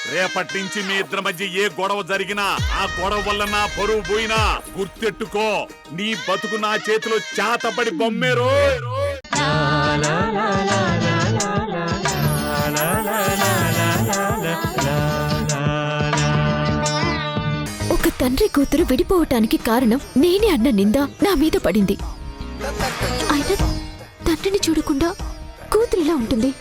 రేపటి నుంచి మీ ఇద్దరి మధ్య ఏ గొడవ జరిగినా ఆ గొడవ వల్ల నా పరువు పోయినా గుర్తెట్టుకో, నీ బతుకు నా చేతిలో చాతపడి బొమ్మేరో. ఒక తండ్రి కూతురు విడిపోవటానికి కారణం నేనే అన్న నింద నా మీద పడింది. అయినా తండ్రిని చూడకుండా కూతురిలా ఉంటుంది.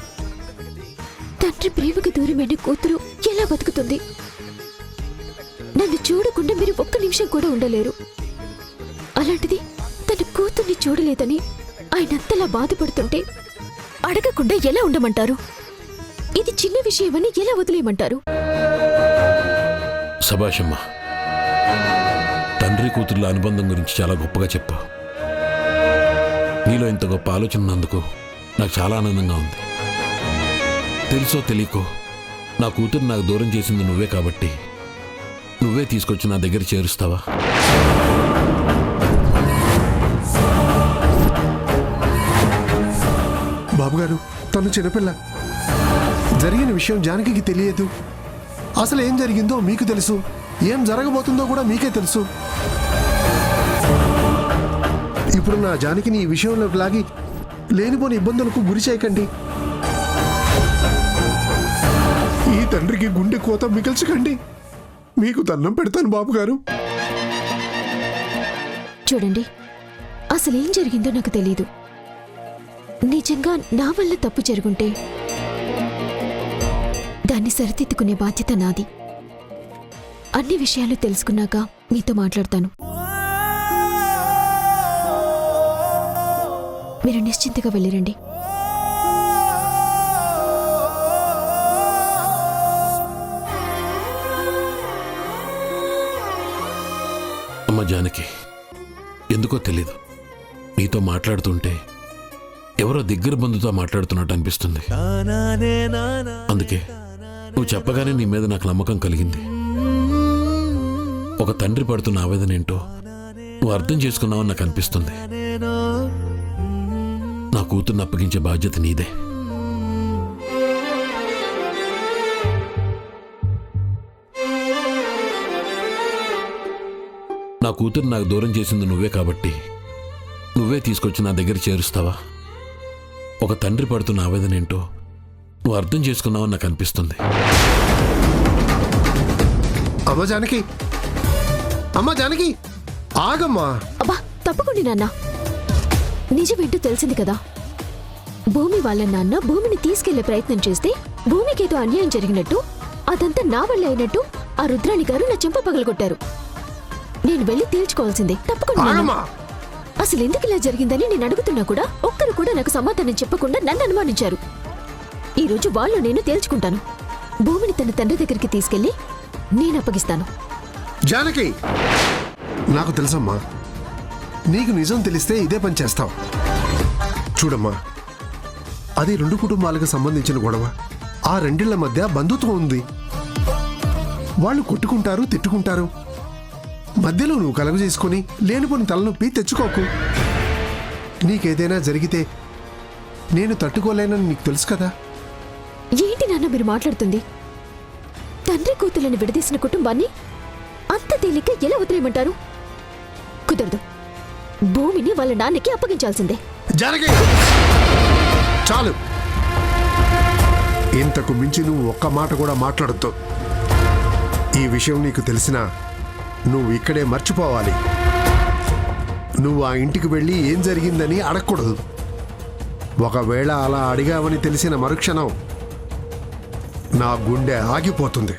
తండ్రి ప్రేమకు దూరమైన కూతురు ఎలా బతుకుతుంది? నన్ను చూడకుండా మీరు ఒక్క నిమిషం కూడా ఉండలేరు. అలాంటిది తన కూతుర్ని చూడలేదని ఆయనంతలా బాధపడుతుంటే అడగకుండా ఎలా ఉండమంటారు? ఇది చిన్న విషయమని ఎలా వదిలేయమంటారు? సభాషమ్మ, తండ్రి కూతుర్ల అనుబంధం గురించి చాలా గొప్పగా చెప్పావు. నీలో ఇంత గొప్ప ఆలోచన ఉన్నందుకు నాకు చాలా ఆనందంగా ఉంది. తెలుసో తెలియకో నా కూతురు నాకు దూరం చేసింది నువ్వే కాబట్టి నువ్వే తీసుకొచ్చి నా దగ్గర చేరుస్తావా? బాబుగారు, తను చిన్నపిల్ల. జరిగిన విషయం జానకి తెలియదు. అసలు ఏం జరిగిందో మీకు తెలుసు, ఏం జరగబోతుందో కూడా మీకే తెలుసు. ఇప్పుడు నా జానకిని ఈ విషయంలోకి లాగి లేనిపోని ఇబ్బందులకు గురి చేయకండి. ఈ తండ్రికి గుండె కోత మిగల్చకండి. మీకు దండం పెడతాను బాబుగారు. చూడండి, అసలేం జరిగిందో నాకు తెలీదు. నిజంగా నా వల్ల తప్పు జరుగుంటే దాన్ని సరిదిద్దుకునే బాధ్యత నాది. అన్ని విషయాలు తెలుసుకున్నాక మీతో మాట్లాడతాను. మీరు నిశ్చింతగా వెళ్ళిరండి. అమ్మ జానకి, ఎందుకో తెలీదు, నీతో మాట్లాడుతుంటే ఎవరో దగ్గర బంధుతో మాట్లాడుతున్నట్టు అనిపిస్తుంది. అందుకే నువ్వు చెప్పగానే నీ మీద నాకు నమ్మకం కలిగింది. ఒక తండ్రి పడుతున్న ఆవేదన ఏంటో నువ్వు అర్థం చేసుకున్నావని నాకు అనిపిస్తుంది. నా కూతుర్ని అప్పగించే బాధ్యత నీదే. నా కూతురు నాకు దూరం చేసింది నువ్వే కాబట్టి నువ్వే తీసుకొచ్చి నా దగ్గర చేరుస్తావా? ఒక తండ్రి పడుతున్న ఆవేదన ఏంటో నువ్వు అర్థం చేసుకున్నావని నాకు అనిపిస్తుంది. అమ్మ జానకి, అమ్మ జానకి, ఆగమ్మా. అబ్బా, తప్పకుండా నాన్న. నిజమేంటో తెలిసింది కదా. భూమి వాళ్ళ నాన్న భూమిని తీసుకెళ్లే ప్రయత్నం చేస్తే భూమికేదో అన్యాయం జరిగినట్టు, అదంతా నా వల్ల అయినట్టు ఆ రుద్రాణి గారు నా చెంప పగలగొట్టారు. నేను వెళ్ళి తేల్చుకోవాల్సిందే. తప్పకుండా. అసలు ఎందుకు ఇలా జరిగిందని నేను అడుగుతున్నా కూడా ఒక్కరు కూడా నాకు సమాధానం చెప్పకుండా నన్ను అనుమానించారు. ఈ రోజు వాళ్ళు నేను తేల్చుకుంటాను. భూమిని తన తండ్రి దగ్గరికి తీసుకెళ్లి నేను అప్పగిస్తాను. జానకి, నాకు తెలుసమ్మా, నీకు నిజం తెలిస్తే ఇదే పని చేస్తావు. చూడమ్మా, అది రెండు కుటుంబాలకు సంబంధించిన గొడవ. ఆ రెండిళ్ల మధ్య బంధుత్వం ఉంది. వాళ్ళు కొట్టుకుంటారు, తిట్టుకుంటారు. మధ్యలో నువ్వు కలగ చేసుకుని లేనిపోని తలనొప్పి తెచ్చుకోకు. నీకేదైనా జరిగితే నేను తట్టుకోలేనని నీకు తెలుసు కదా. ఏంటి నాన్న మీరు మాట్లాడుతుంది? తండ్రి కూతులను విడదీసిన కుటుంబాన్ని అంత తేలిక ఎలా వదిలేయమంటారు? కుదరదు. భూమిని వాళ్ళ నాన్నకి అప్పగించాల్సిందే. జానకి, చాలు. ఇంతకు మించి నువ్వు ఒక్క మాట కూడా మాట్లాడొద్దు. ఈ విషయం నీకు తెలిసినా నువ్వు ఇక్కడే మర్చిపోవాలి. నువ్వు ఆ ఇంటికి వెళ్ళి ఏం జరిగిందని అడగకూడదు. ఒకవేళ అలా అడిగావని తెలిసిన మరుక్షణం నా గుండె ఆగిపోతుంది.